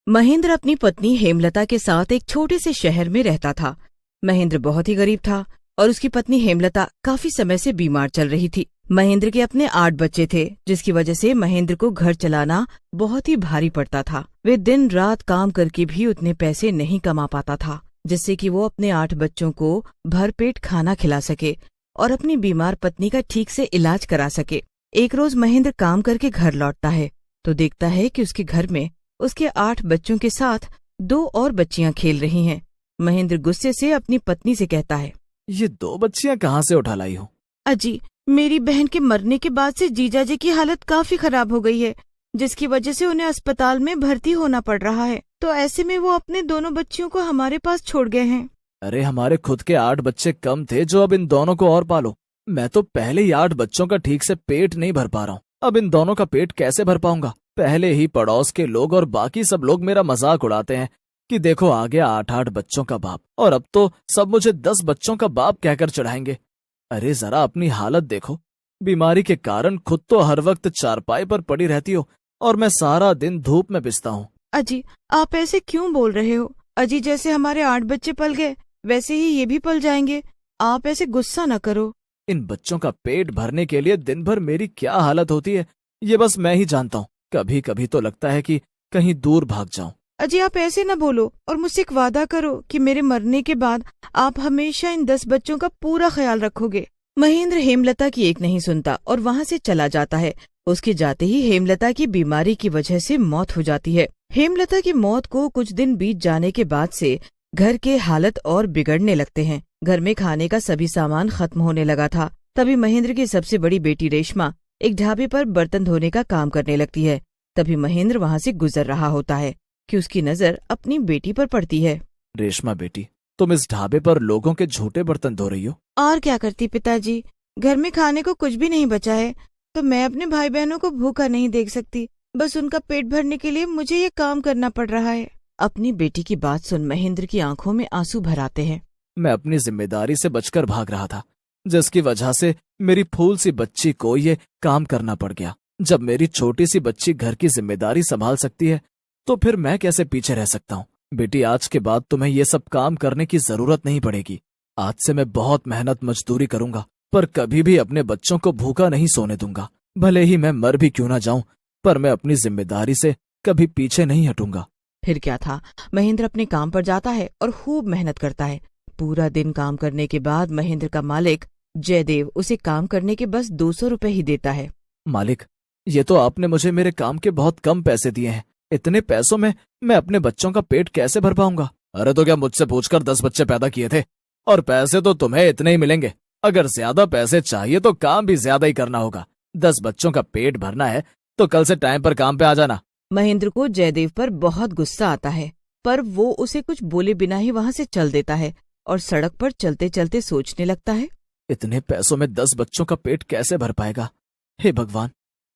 महेंद्र अपनी पत्नी हेमलता के साथ एक छोटे से शहर में रहता था। महेंद्र बहुत ही गरीब था और उसकी पत्नी हेमलता काफी समय से बीमार चल रही थी। महेंद्र के अपने 8 बच्चे थे, जिसकी वजह से महेंद्र को घर चलाना बहुत ही भारी पड़ता था। वे दिन रात काम करके भी उतने पैसे नहीं कमा पाता था जिससे कि वो अपने 8 बच्चों को भरपेट खाना खिला सके और अपनी बीमार पत्नी का ठीक से इलाज करा सके। एक रोज महेंद्र काम करके घर लौटता है तो देखता है कि उसके घर में उसके 8 बच्चों के साथ 2 और बच्चियां खेल रही हैं। महेंद्र गुस्से से अपनी पत्नी से कहता है, ये 2 बच्चियां कहाँ से उठा लाई हो? अजी, मेरी बहन के मरने के बाद से जीजाजी की हालत काफी खराब हो गई है, जिसकी वजह से उन्हें अस्पताल में भर्ती होना पड़ रहा है। तो ऐसे में वो अपने दोनों बच्चियों को हमारे पास छोड़ गए हैं। अरे हमारे खुद के 8 बच्चे कम थे जो अब इन दोनों को और पालो। मैं तो पहले ही 8 बच्चों का ठीक से पेट नहीं भर पा रहा हूँ, अब इन दोनों का पेट कैसे भर पाऊंगा? पहले ही पड़ोस के लोग और बाकी सब लोग मेरा मजाक उड़ाते हैं कि देखो आ गया 8-8 बच्चों का बाप, और अब तो सब मुझे 10 बच्चों का बाप कहकर चढ़ाएंगे। अरे जरा अपनी हालत देखो, बीमारी के कारण खुद तो हर वक्त चारपाई पर पड़ी रहती हो और मैं सारा दिन धूप में पिसता हूँ। अजी, आप ऐसे क्यों बोल रहे हो? अजी, जैसे हमारे 8 बच्चे पल गए वैसे ही ये भी पल जाएंगे। आप ऐसे गुस्सा न करो। इन बच्चों का पेट भरने के लिए दिन भर मेरी क्या हालत होती है ये बस मैं ही जानता हूँ। कभी कभी तो लगता है कि कहीं दूर भाग जाऊं। अजी, आप ऐसे न बोलो और मुझसे एक वादा करो कि मेरे मरने के बाद आप हमेशा इन 10 बच्चों का पूरा ख्याल रखोगे। महेंद्र हेमलता की एक नहीं सुनता और वहाँ से चला जाता है। उसके जाते ही हेमलता की बीमारी की वजह से मौत हो जाती है। हेमलता की मौत को कुछ दिन बीत जाने के बाद से घर के हालत और बिगड़ने लगते हैं। घर में खाने का सभी सामान खत्म होने लगा था। तभी महेंद्र की सबसे बड़ी बेटी रेशमा एक ढाबे पर बर्तन धोने का काम करने लगती है। तभी महेंद्र वहाँ से गुजर रहा होता है कि उसकी नजर अपनी बेटी पर पड़ती है। रेशमा बेटी, तुम इस ढाबे पर लोगों के झूठे बर्तन धो रही हो? और क्या करती पिताजी, घर में खाने को कुछ भी नहीं बचा है तो मैं अपने भाई बहनों को भूखा नहीं देख सकती। बस उनका पेट भरने के लिए मुझे ये काम करना पड़ रहा है। अपनी बेटी की बात सुन महेंद्र की आंखों में आंसू भर आते हैं। मैं अपनी जिम्मेदारी से बचकर भाग रहा था, जिसकी वजह से मेरी फूल सी बच्ची को ये काम करना पड़ गया। जब मेरी छोटी सी बच्ची घर की जिम्मेदारी संभाल सकती है तो फिर मैं कैसे पीछे रह सकता हूँ? बेटी, आज के बाद तुम्हें ये सब काम करने की जरूरत नहीं पड़ेगी। आज से मैं बहुत मेहनत मजदूरी करूंगा पर कभी भी अपने बच्चों को भूखा नहीं सोने दूंगा। भले ही मैं मर भी क्यों ना जाऊं पर मैं अपनी जिम्मेदारी से कभी पीछे नहीं हटूंगा। फिर क्या था, महेंद्र अपने काम पर जाता है और खूब मेहनत करता है। पूरा दिन काम करने के बाद महेंद्र का मालिक जयदेव उसे काम करने के बस 200 रुपए ही देता है। मालिक, ये तो आपने मुझे मेरे काम के बहुत कम पैसे दिए हैं। इतने पैसों में मैं अपने बच्चों का पेट कैसे भर पाऊंगा? अरे तो क्या मुझसे पूछकर 10 बच्चे पैदा किए थे? और पैसे तो तुम्हें इतने ही मिलेंगे। अगर ज्यादा पैसे चाहिए तो काम भी ज्यादा ही करना होगा। 10 बच्चों का पेट भरना है तो कल से टाइम पर काम पे आ जाना। महेंद्र को जयदेव पर बहुत गुस्सा आता है पर वो उसे कुछ बोले बिना ही वहाँ से चल देता है और सड़क पर चलते चलते सोचने लगता है, इतने पैसों में 10 बच्चों का पेट कैसे भर पाएगा? हे भगवान,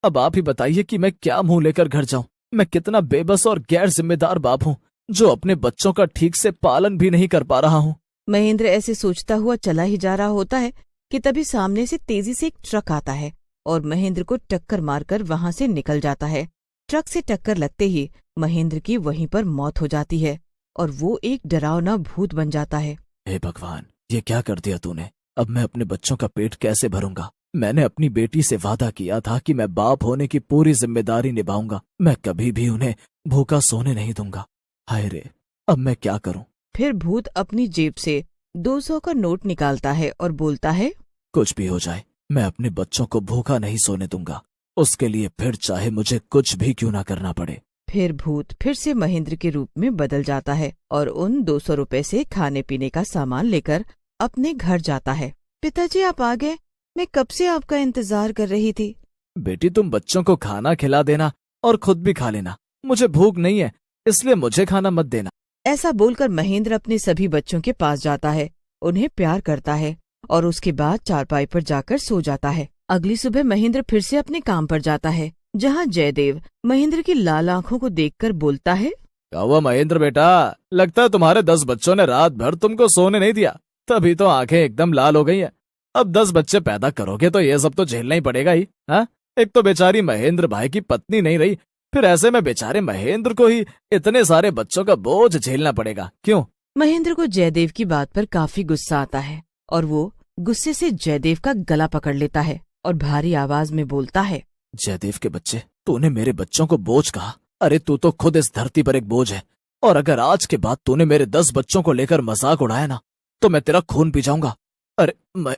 अब आप ही बताइए कि मैं क्या मुंह लेकर घर जाऊं? मैं कितना बेबस और गैर जिम्मेदार बाप हूँ जो अपने बच्चों का ठीक से पालन भी नहीं कर पा रहा हूँ। महेंद्र ऐसे सोचता हुआ चला ही जा रहा होता है कि तभी सामने से तेजी से एक ट्रक आता है और महेंद्र को टक्कर मारकर वहाँ से निकल जाता है। ट्रक से टक्कर लगते ही महेंद्र की वहीं पर मौत हो जाती है और वो एक डरावना भूत बन जाता है। हे भगवान, ये क्या कर दिया तूने? अब मैं अपने बच्चों का पेट कैसे भरूंगा? मैंने अपनी बेटी से वादा किया था कि मैं बाप होने की पूरी जिम्मेदारी निभाऊंगा। मैं कभी भी उन्हें भूखा सोने नहीं दूंगा। हाय रे, अब मैं क्या करूं? फिर भूत अपनी जेब से 200 का नोट निकालता है और बोलता है, कुछ भी हो जाए मैं अपने बच्चों को भूखा नहीं सोने दूंगा। उसके लिए फिर चाहे मुझे कुछ भी क्यों ना करना पड़े। फिर भूत फिर से महेंद्र के रूप में बदल जाता है और उन 200 रुपए से खाने पीने का सामान लेकर अपने घर जाता है। पिताजी, आप आ गए? मैं कब से आपका इंतजार कर रही थी। बेटी, तुम बच्चों को खाना खिला देना और खुद भी खा लेना। मुझे भूख नहीं है इसलिए मुझे खाना मत देना। ऐसा बोलकर महेंद्र अपने सभी बच्चों के पास जाता है, उन्हें प्यार करता है और उसके बाद चारपाई पर जाकर सो जाता है। अगली सुबह महेंद्र फिर से अपने काम पर जाता है, जहाँ जयदेव महेंद्र की लाल आंखों को देखकर बोलता है, क्या हुआ महेंद्र बेटा? लगता है तुम्हारे 10 बच्चों ने रात भर तुमको सोने नहीं दिया, तभी तो आंखें एकदम लाल हो गई हैं। अब 10 बच्चे पैदा करोगे तो ये सब तो झेलना ही पड़ेगा ही। हाँ, एक तो बेचारी महेंद्र भाई की पत्नी नहीं रही, फिर ऐसे में बेचारे महेंद्र को ही इतने सारे बच्चों का बोझ झेलना पड़ेगा। क्यों? महेंद्र को जयदेव की बात पर काफी गुस्सा आता है और वो गुस्से से जयदेव का गला पकड़ लेता है और भारी आवाज में बोलता है, जयदेव के बच्चे, तूने मेरे बच्चों को बोझ कहा? अरे तू तो खुद इस धरती पर एक बोझ है, और अगर आज के बाद तूने मेरे 10 बच्चों को लेकर मजाक उड़ाया ना, तो मैं तेरा खून पी जाऊंगा। अरे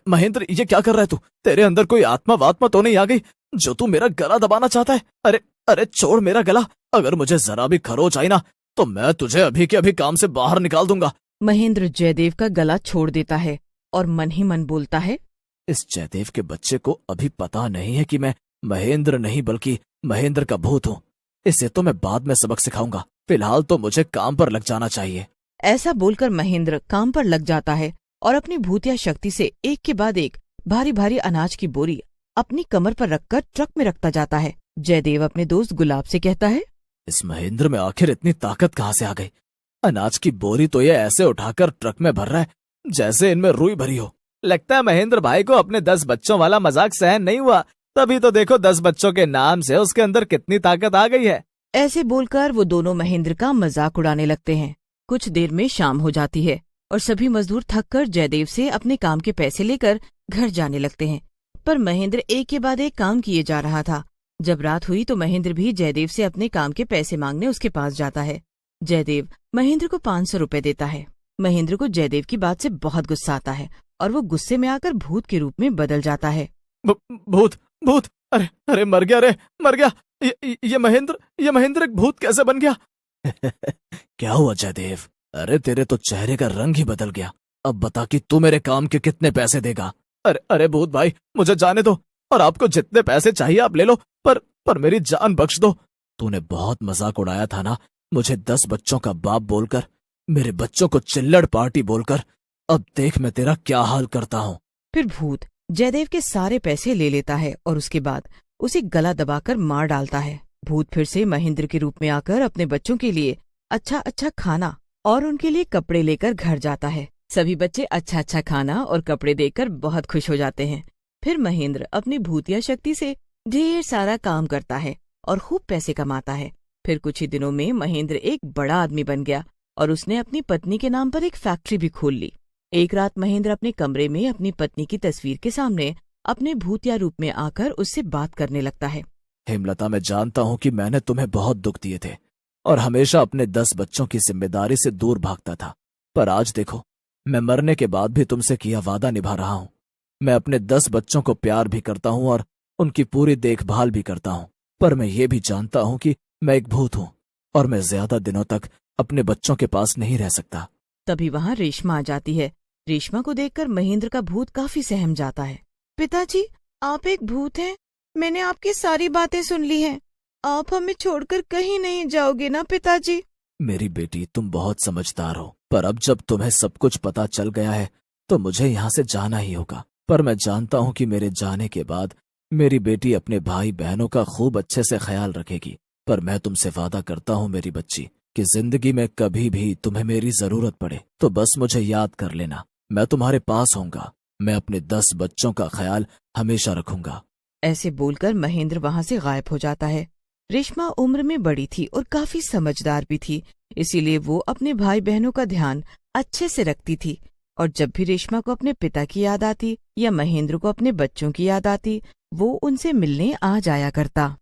महेंद्र, ये क्या कर रहा है तू? तेरे अंदर कोई आत्मा वात्मा तो नहीं आ गई जो तू मेरा गला दबाना चाहता है? अरे अरे छोड़ मेरा गला। अगर मुझे जरा भी खरोच आई ना, तो मैं तुझे अभी के अभी काम से बाहर निकाल दूंगा। महेंद्र जयदेव का गला छोड़ देता है और मन ही मन बोलता है, इस जयदेव के बच्चे को अभी पता नहीं है कि मैं महेंद्र नहीं बल्कि महेंद्र का भूत हूँ। इसे तो मैं बाद में सबक सिखाऊंगा, फिलहाल तो मुझे काम पर लग जाना चाहिए। ऐसा बोलकर महेंद्र काम पर लग जाता है और अपनी भूतिया शक्ति से एक के बाद एक भारी भारी अनाज की बोरी अपनी कमर पर रखकर ट्रक में रखता जाता है। जयदेव अपने दोस्त गुलाब से कहता है, इस महेंद्र में आखिर इतनी ताकत कहाँ से आ गई? अनाज की बोरी तो ये ऐसे उठाकर ट्रक में भर रहा है जैसे इनमें रुई भरी हो। लगता है महेंद्र भाई को अपने 10 बच्चों वाला मजाक सहन नहीं हुआ, तभी तो देखो 10 बच्चों के नाम से उसके अंदर कितनी ताकत आ गई है। ऐसे बोलकर वो दोनों महेंद्र का मजाक उड़ाने लगते हैं। कुछ देर में शाम हो जाती है और सभी मजदूर थककर जयदेव से अपने काम के पैसे लेकर घर जाने लगते हैं। पर महेंद्र एक के बाद एक काम किए जा रहा था। जब रात हुई तो महेंद्र भी जयदेव से अपने काम के पैसे मांगने उसके पास जाता है। जयदेव महेंद्र को 500 रुपए देता है। महेंद्र को जयदेव की बात से बहुत गुस्सा आता है और वो गुस्से में आकर भूत के रूप में बदल जाता है। भूत भूत, अरे अरे मर गया रे, मर गया। ये महेंद्र एक भूत कैसे बन गया? क्या हुआ जयदेव? अरे तेरे तो चेहरे का रंग ही बदल गया। अब बता कि तू मेरे काम के कितने पैसे देगा? अरे अरे भूत भाई, मुझे जाने दो, और आपको जितने पैसे चाहिए आप ले लो, पर मेरी जान बख्श दो। तूने बहुत मजाक उड़ाया था ना मुझे 10 बच्चों का बाप बोलकर, मेरे बच्चों को चिल्लड़ पार्टी बोलकर। अब देख मैं तेरा क्या हाल करता हूँ। फिर भूत जयदेव के सारे पैसे ले लेता है और उसके बाद उसे गला दबाकर मार डालता है। भूत फिर से महेंद्र के रूप में आकर अपने बच्चों के लिए अच्छा अच्छा खाना और उनके लिए कपड़े लेकर घर जाता है। सभी बच्चे अच्छा अच्छा खाना और कपड़े देकर बहुत खुश हो जाते हैं। फिर महेंद्र अपनी भूतिया शक्ति से ढेर सारा काम करता है और खूब पैसे कमाता है। फिर कुछ ही दिनों में महेंद्र एक बड़ा आदमी बन गया और उसने अपनी पत्नी के नाम पर एक फैक्ट्री भी खोल ली। एक रात महेंद्र अपने कमरे में अपनी पत्नी की तस्वीर के सामने अपने भूतिया रूप में आकर उससे बात करने लगता है। हेमलता, मैं जानता हूँ कि मैंने तुम्हें बहुत दुख दिए थे और हमेशा अपने 10 बच्चों की जिम्मेदारी से दूर भागता था, पर आज देखो मैं मरने के बाद भी तुमसे किया वादा निभा रहा हूँ। मैं अपने 10 बच्चों को प्यार भी करता हूँ और उनकी पूरी देखभाल भी करता हूँ, पर मैं ये भी जानता हूँ कि मैं एक भूत हूँ और मैं ज्यादा दिनों तक अपने बच्चों के पास नहीं रह सकता। तभी वहाँ रेशमा आ जाती है। रेशमा को देखकर महेंद्र का भूत काफी सहम जाता है। पिताजी, आप एक भूत हैं। मैंने आपकी सारी बातें सुन ली हैं। आप हमें छोड़कर कहीं नहीं जाओगे ना पिताजी? मेरी बेटी, तुम बहुत समझदार हो, पर अब जब तुम्हें सब कुछ पता चल गया है तो मुझे यहाँ से जाना ही होगा। पर मैं जानता हूँ कि मेरे जाने के बाद मेरी बेटी अपने भाई बहनों का खूब अच्छे से ख्याल रखेगी। पर मैं तुमसे वादा करता हूँ मेरी बच्ची कि जिंदगी में कभी भी तुम्हें मेरी जरूरत पड़े तो बस मुझे याद कर लेना। मैं तुम्हारे पास होऊंगा। मैं अपने 10 बच्चों का ख्याल हमेशा रखूंगा। ऐसे बोलकर महेंद्र वहाँ से गायब हो जाता है। रेशमा उम्र में बड़ी थी और काफी समझदार भी थी, इसीलिए वो अपने भाई बहनों का ध्यान अच्छे से रखती थी। और जब भी रेशमा को अपने पिता की याद आती या महेंद्र को अपने बच्चों की याद आती, वो उनसे मिलने आ जाया करता।